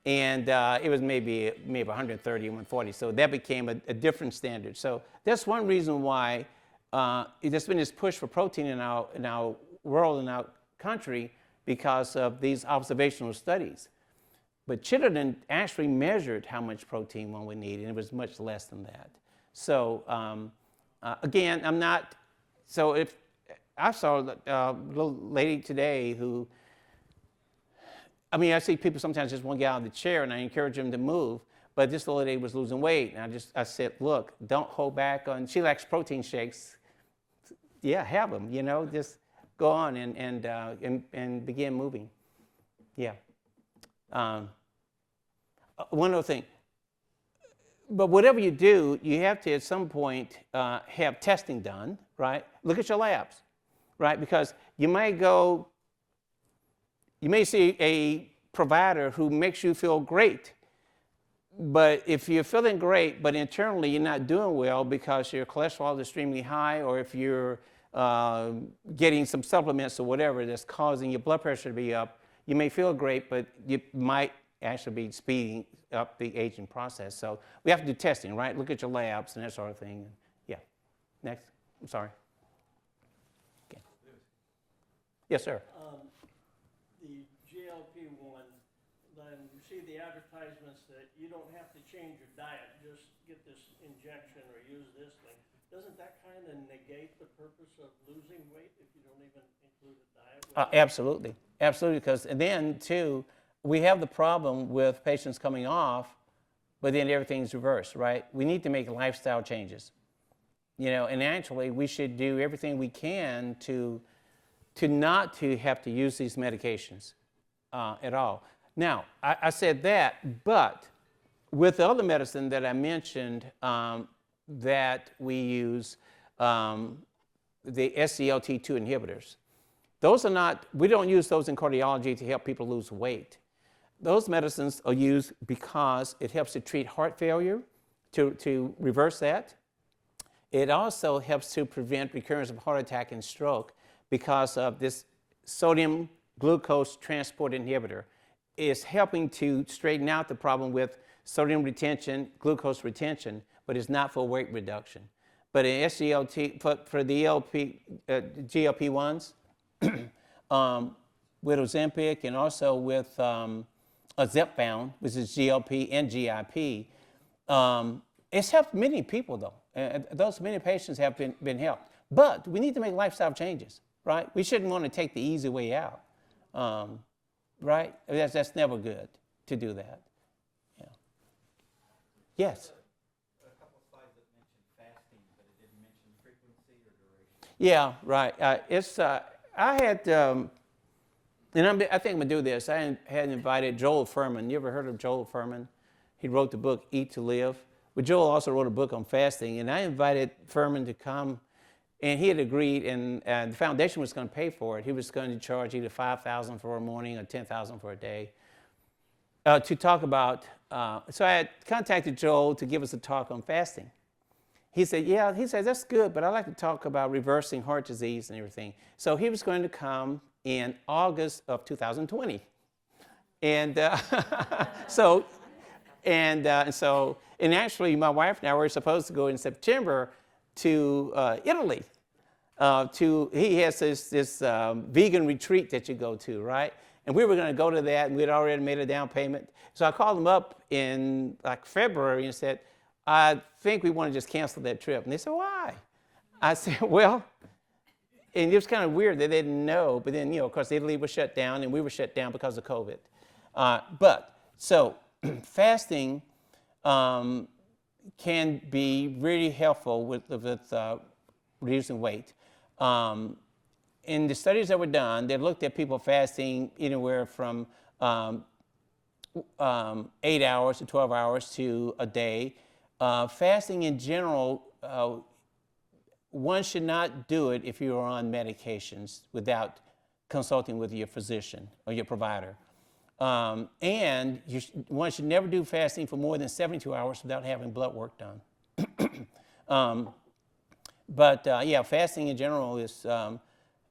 And it was maybe 130, 140, so that became a different standard. So that's one reason why there's been this push for protein in our world, in our country, because of these observational studies. But Chittenden actually measured how much protein one would need, and it was much less than that. So again, I'm not, so if I saw a little lady today who, I mean, I see people sometimes just want to get out of the chair, and I encourage them to move, but this little lady was losing weight, and I said, look, don't hold back on, she likes protein shakes. Yeah, have them, you know, just go on and begin moving. Yeah. One other thing, but whatever you do, you have to at some point have testing done, right? Look at your labs, right? Because you may see a provider who makes you feel great, but if you're feeling great, but internally you're not doing well because your cholesterol is extremely high, or if you're getting some supplements or whatever that's causing your blood pressure to be up, you may feel great, but you might actually be speeding up the aging process. So we have to do testing, right? Look at your labs and that sort of thing. Yeah. Next. I'm sorry. Okay. Yes, sir. The GLP-1, then you see the advertisements that you don't have to change your diet, just get this injection or use this thing. Doesn't that kind of negate the purpose of losing weight if you don't even include a diet? Absolutely. Absolutely, because then, too, we have the problem with patients coming off, but then everything's reversed, right? We need to make lifestyle changes. You know, and actually, we should do everything we can to not to have to use these medications at all. Now, I said that, but with the other medicine that I mentioned that we use, the SGLT2 inhibitors, those are not, we don't use those in cardiology to help people lose weight. Those medicines are used because it helps to treat heart failure, to reverse that. It also helps to prevent recurrence of heart attack and stroke because of this sodium glucose transport inhibitor. It's helping to straighten out the problem with sodium retention, glucose retention, but it's not for weight reduction. But in SGLT, for the GLP-1s, with Ozempic and also with Zepbound, which is GLP and GIP, it's helped many people, though. Those many patients have been helped. But we need to make lifestyle changes, right? We shouldn't want to take the easy way out, right? That's never good to do that. Yeah. Yes? A couple of slides that mentioned fasting, but it didn't mention frequency or duration. Yeah, right. I had, and I think I'm going to do this. I had invited Joel Fuhrman. You ever heard of Joel Fuhrman? He wrote the book Eat to Live. But Joel also wrote a book on fasting, and I invited Fuhrman to come, and he had agreed, and the foundation was going to pay for it. He was going to charge either $5,000 for a morning or $10,000 for a day to talk about. So I had contacted Joel to give us a talk on fasting. He said, yeah, he said, that's good, but I'd like to talk about reversing heart disease and everything. So he was going to come in August of 2020. And and actually my wife and I were supposed to go in September to Italy. He has this vegan retreat that you go to, right? And we were going to go to that, and we'd already made a down payment. So I called him up in like February and said, I think we want to just cancel that trip. And they said, why? I said, well, and it was kind of weird. They didn't know. But then, of course, Italy was shut down, and we were shut down because of COVID. So fasting can be really helpful with reducing weight. in the studies that were done, they looked at people fasting anywhere from 8 hours to 12 hours to a day. Fasting in general, one should not do it if you are on medications without consulting with your physician or your provider. And one should never do fasting for more than 72 hours without having blood work done. Yeah, fasting in general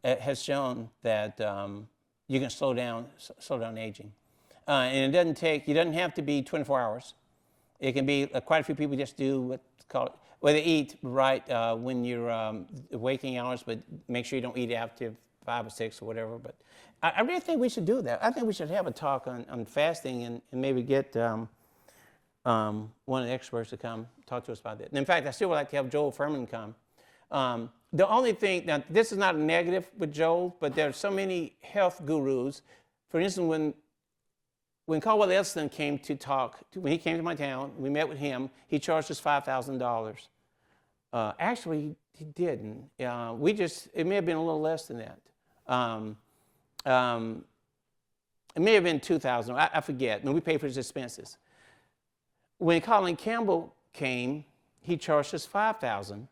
has shown that you can slow down aging. And you don't have to be 24 hours. It can be, quite a few people just do what's called, well, they eat right when you're waking hours, but make sure you don't eat after 5 or 6 or whatever. But I really think we should do that. I think we should have a talk on fasting and maybe get one of the experts to come talk to us about that. And in fact, I still would like to have Joel Furman come. The only thing, now this is not a negative with Joel, but there are so many health gurus. For instance, when Caldwell Esselstyn came to talk, when he came to my town, we met with him, he charged us $5,000. Actually, he didn't. It may have been a little less than that. It may have been $2,000, I forget. I mean, we paid for his expenses. When Colin Campbell came, he charged us $5,000.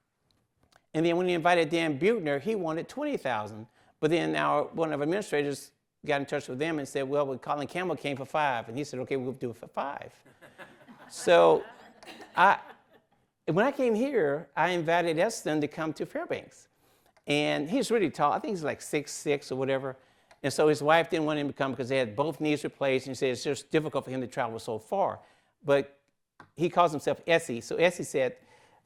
And then when he invited Dan Buechner, he wanted $20,000. But then one of our administrators got in touch with them and said, well, Colin Campbell came for $5,000. And he said, okay, we'll do it for $5,000. So when I came here, I invited Esselstyn to come to Fairbanks. And he's really tall. I think he's like 6'6" or whatever. And so his wife didn't want him to come because they had both knees replaced. And he said it's just difficult for him to travel so far. But he calls himself Essie. So Essie said,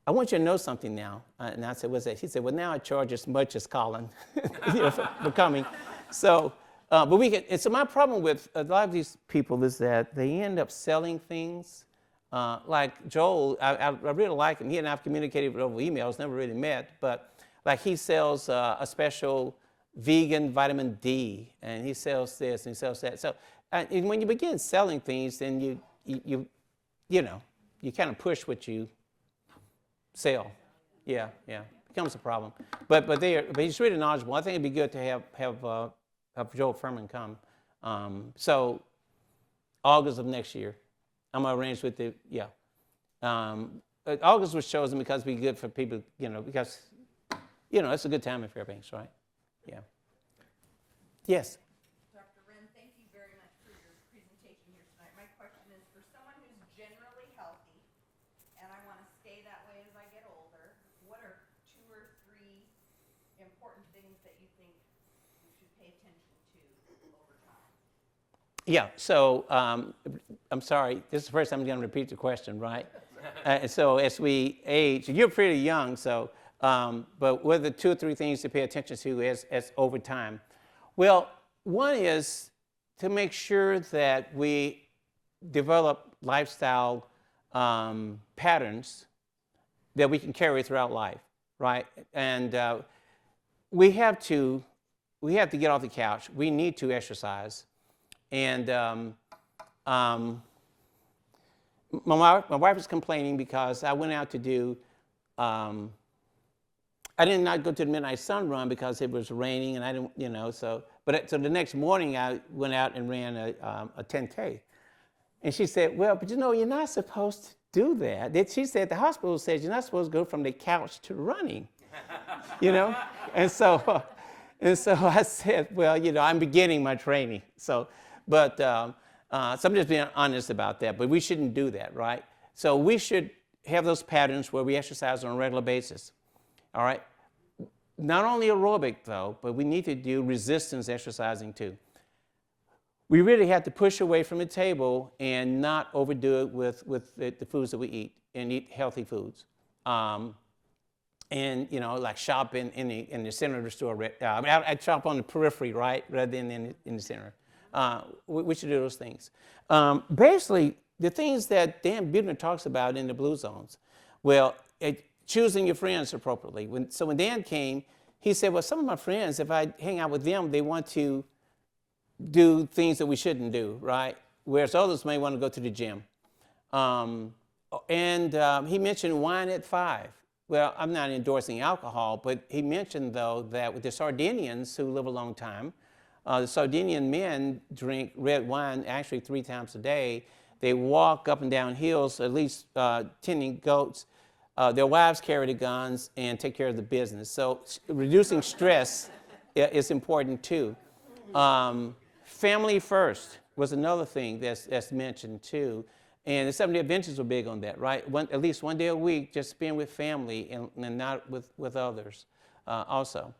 I want you to know something now. And I said, what's that? She said, well, now I charge as much as Colin for coming. So, so my problem with a lot of these people is that they end up selling things. Like Joel, I really like him. He and I have communicated over emails, never really met, but like he sells a special vegan vitamin D, and he sells this and he sells that. So when you begin selling things, then you kind of push what you sell. Yeah, becomes a problem. But he's really knowledgeable. I think it'd be good to have Joel Furman come. So August of next year, I'm gonna arrange with August was chosen because it'd be good for people, because it's a good time in Fairbanks, right? Yeah. Yes. Dr. Wrenn, thank you very much for your presentation here tonight. My question is, for someone who's generally healthy, and I want to stay that way as I get older, what are 2 or 3 important things that you think we should pay attention to over time? Yeah, so I'm sorry, this is the first time I'm going to repeat the question, right? So as we age, you're pretty young, so, but what are the 2 or 3 things to pay attention to as over time? Well, one is to make sure that we develop lifestyle patterns that we can carry throughout life, right? And we have to get off the couch. We need to exercise. And my wife was complaining because I went out to do, I did not go to the Midnight Sun Run because it was raining and I didn't, so the next morning I went out and ran a 10K. And she said, well, but you're not supposed to do that. She said, the hospital says you're not supposed to go from the couch to running, And so I said, well, I'm beginning my training. So I'm just being honest about that, but we shouldn't do that, right? So we should have those patterns where we exercise on a regular basis, all right? Not only aerobic, though, but we need to do resistance exercising, too. We really have to push away from the table and not overdo it with the foods that we eat, and eat healthy foods. And, like shop in the center of the store. I shop on the periphery, right, rather than in the center. We should do those things. Basically, the things that Dan Buechner talks about in the Blue Zones, choosing your friends appropriately. When Dan came, he said, well, some of my friends, if I hang out with them, they want to do things that we shouldn't do, right? Whereas others may want to go to the gym. He mentioned wine at 5. well, I'm not endorsing alcohol, but he mentioned, though, that with the Sardinians who live a long time, the Sardinian men drink red wine actually 3 times a day. They walk up and down hills, at least tending goats. Their wives carry the guns and take care of the business. So reducing stress is important, too. Family first was another thing that's mentioned, too. And the Seventh-day Adventists were big on that, right? At least one day a week, just spend with family and not with others also.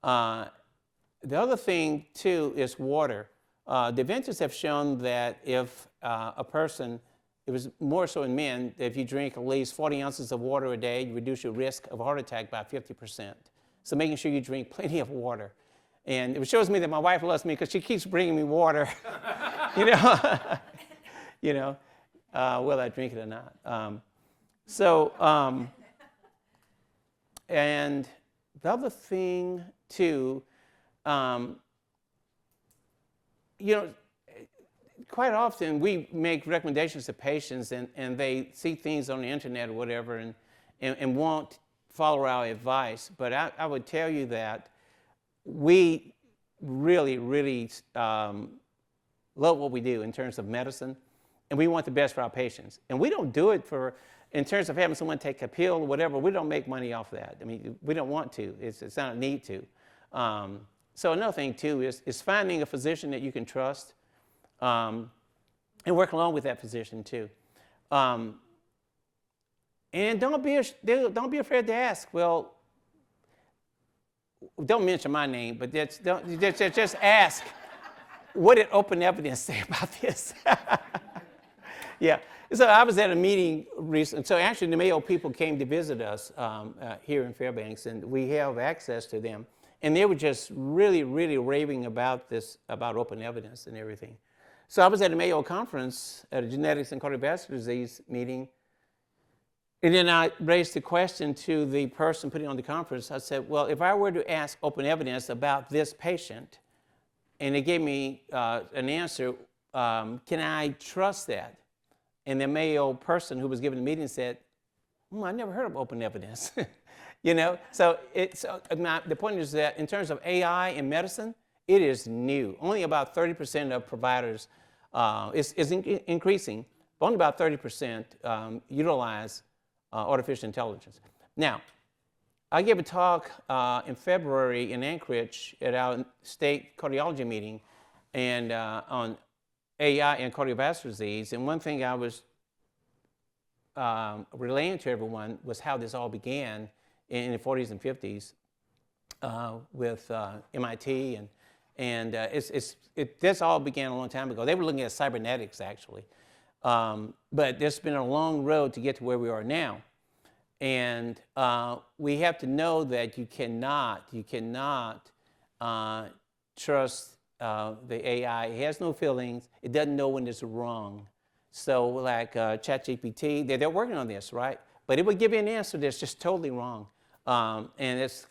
The other thing, too, is water. The Adventists have shown that if a person, it was more so in men, if you drink at least 40 ounces of water a day, you reduce your risk of a heart attack by 50%. So making sure you drink plenty of water. And it shows me that my wife loves me because she keeps bringing me water, you know, you know, whether I drink it or not. And the other thing, too, you know, quite often we make recommendations to patients and they see things on the internet or whatever and won't follow our advice. But I would tell you that we really, really love what we do in terms of medicine, and we want the best for our patients. And we don't do it in terms of having someone take a pill or whatever. We don't make money off that. I mean, we don't want to. It's not a need to. So another thing, too, is finding a physician that you can trust and work along with that physician, too. And don't be afraid to ask, well, don't mention my name, but just ask, what did open evidence say about this? Yeah. So I was at a meeting recently. So actually, the Mayo people came to visit us here in Fairbanks, and we have access to them. And they were just really, really raving about this, about open evidence and everything. So I was at a Mayo conference at a genetics and cardiovascular disease meeting. And then I raised the question to the person putting on the conference. I said, well, if I were to ask open evidence about this patient, and they gave me an answer, can I trust that? And the Mayo person who was giving the meeting said, I never heard of open evidence. You know, so the point is that in terms of AI in medicine, it is new. Only about 30% of providers, is increasing, but only about 30% utilize artificial intelligence. Now, I gave a talk in February in Anchorage at our state cardiology meeting and on AI and cardiovascular disease, and one thing I was relaying to everyone was how this all began in the 40s and 50s with MIT, and this all began a long time ago. They were looking at cybernetics, actually. But there's been a long road to get to where we are now. And we have to know that you cannot trust the AI. It has no feelings. It doesn't know when it's wrong. So like ChatGPT, they're working on this, right? But it would give you an answer that's just totally wrong. And it's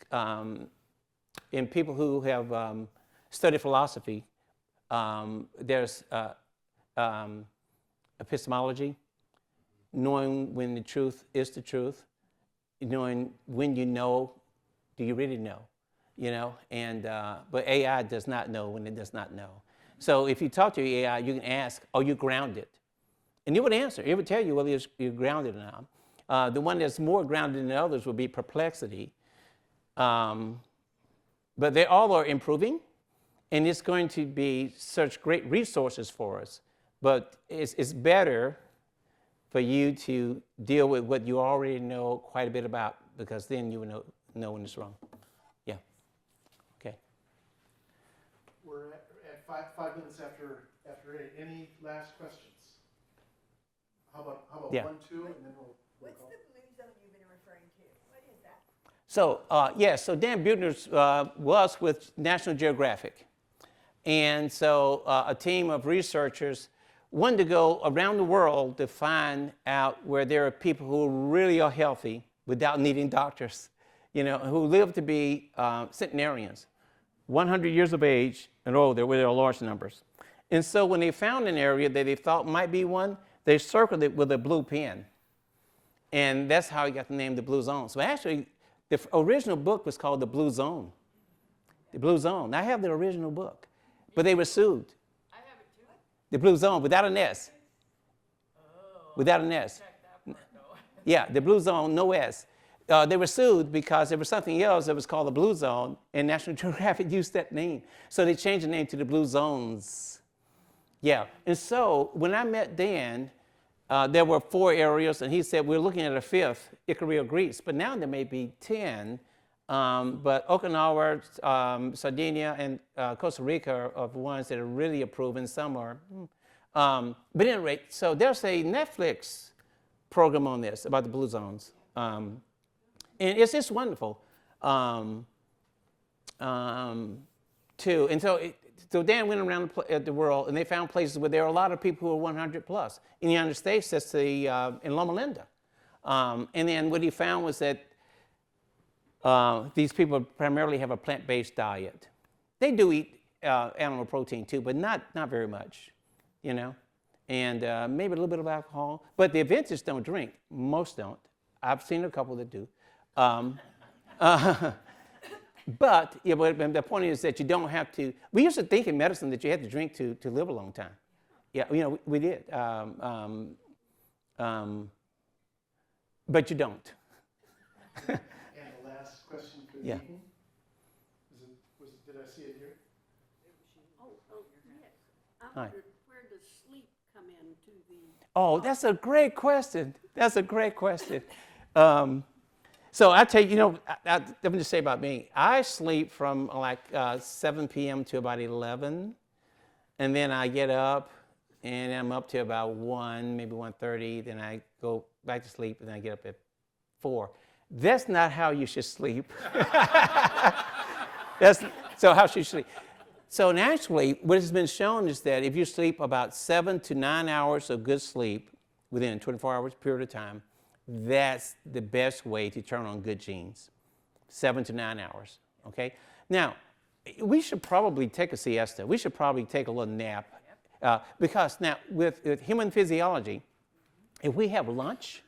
in people who have studied philosophy, there's epistemology, knowing when the truth is the truth, knowing when you know, do you really know, you know? And but AI does not know when it does not know. So if you talk to AI, you can ask, are you grounded? And it would answer. It would tell you whether you're grounded or not. The one that's more grounded than others would be perplexity. But they all are improving, and it's going to be such great resources for us. But it's better for you to deal with what you already know quite a bit about, because then you will know when it's wrong. Yeah. Okay. We're at 5 minutes after 8. Any last questions? How about Yeah. 1, 2, and then we'll What's go. the blue zone you've been referring to? What is that? So, so Dan Buettner was with National Geographic. And so a team of researchers wanted to go around the world to find out where there are people who really are healthy without needing doctors, you know, who live to be centenarians, 100 years of age and older, where there are large numbers. And so when they found an area that they thought might be one, they circled it with a blue pen. And that's how he got the name The Blue Zone. So actually, the original book was called The Blue Zone. The Blue Zone. I have the original book, but they were sued. I have it too. The Blue Zone, without an S. Without an S. Check that part though. Yeah, the Blue Zone, no S. They were sued because there was something else that was called the Blue Zone, and National Geographic used that name. So they changed the name to the Blue Zones. Yeah, and so when I met Dan, there were 4 areas, and he said, we're looking at a 5th, Ikaria, Greece, but now there may be 10. But Okinawa, Sardinia, and Costa Rica are the ones that are really approved, and some are. But at any rate, so there's a Netflix program on this about the Blue Zones. And it's just wonderful, too. And so Dan went around the world, and they found places where there are a lot of people who are 100 plus. In the United States, that's in Loma Linda. And then what he found was that these people primarily have a plant-based diet. They do eat animal protein too, but not very much, you know. And maybe a little bit of alcohol. But the Adventists don't drink. Most don't. I've seen a couple that do. But the point is that you don't have to. We used to think in medicine that you had to drink to live a long time. Yeah, you know, we did. But you don't. And the last question for the Yeah. evening? Did I see it here? Oh, yes. I Hi. wondered, where does sleep come into the? Oh, that's a great question. That's a great question. So I tell you, you know, let me just say about me. I sleep from like 7 p.m. to about 11, and then I get up, and I'm up to about 1, maybe 1:30. Then I go back to sleep, and then I get up at 4. That's not how you should sleep. So how should you sleep? So naturally, what has been shown is that if you sleep about 7 to 9 hours of good sleep within a 24 hours period of time, that's the best way to turn on good genes. 7 to 9 hours, okay? Now, we should probably take a siesta. We should probably take a little nap. Because now, with human physiology, if we have lunch,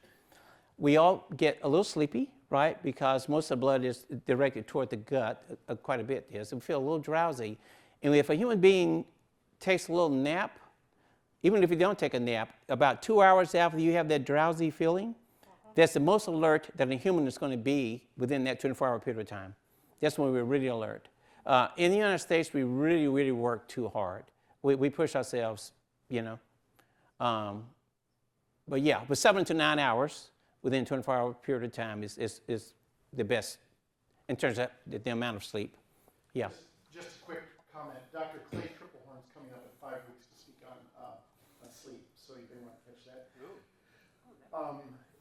we all get a little sleepy, right? Because most of the blood is directed toward the gut, quite a bit is. We feel a little drowsy. And if a human being takes a little nap, even if you don't take a nap, about 2 hours after you have that drowsy feeling, that's the most alert that a human is going to be within that 24-hour period of time. That's when we're really alert. In the United States, we really, really work too hard. We push ourselves, you know. But yeah, but 7 to 9 hours within a 24-hour period of time is the best in terms of the amount of sleep. Yeah. Just a quick comment. Dr. Clay Triplehorn's coming up in 5 weeks to speak on sleep, so you may want to catch that.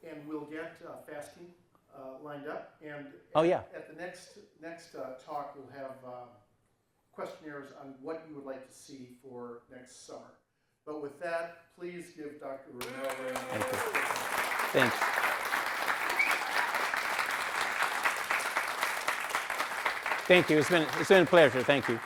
And we'll get fasting lined up. And at the next talk, we'll have questionnaires on what you would like to see for next summer. But with that, please give Dr. Romel a round of applause. Thanks. Thank you. It's been a pleasure. Thank you.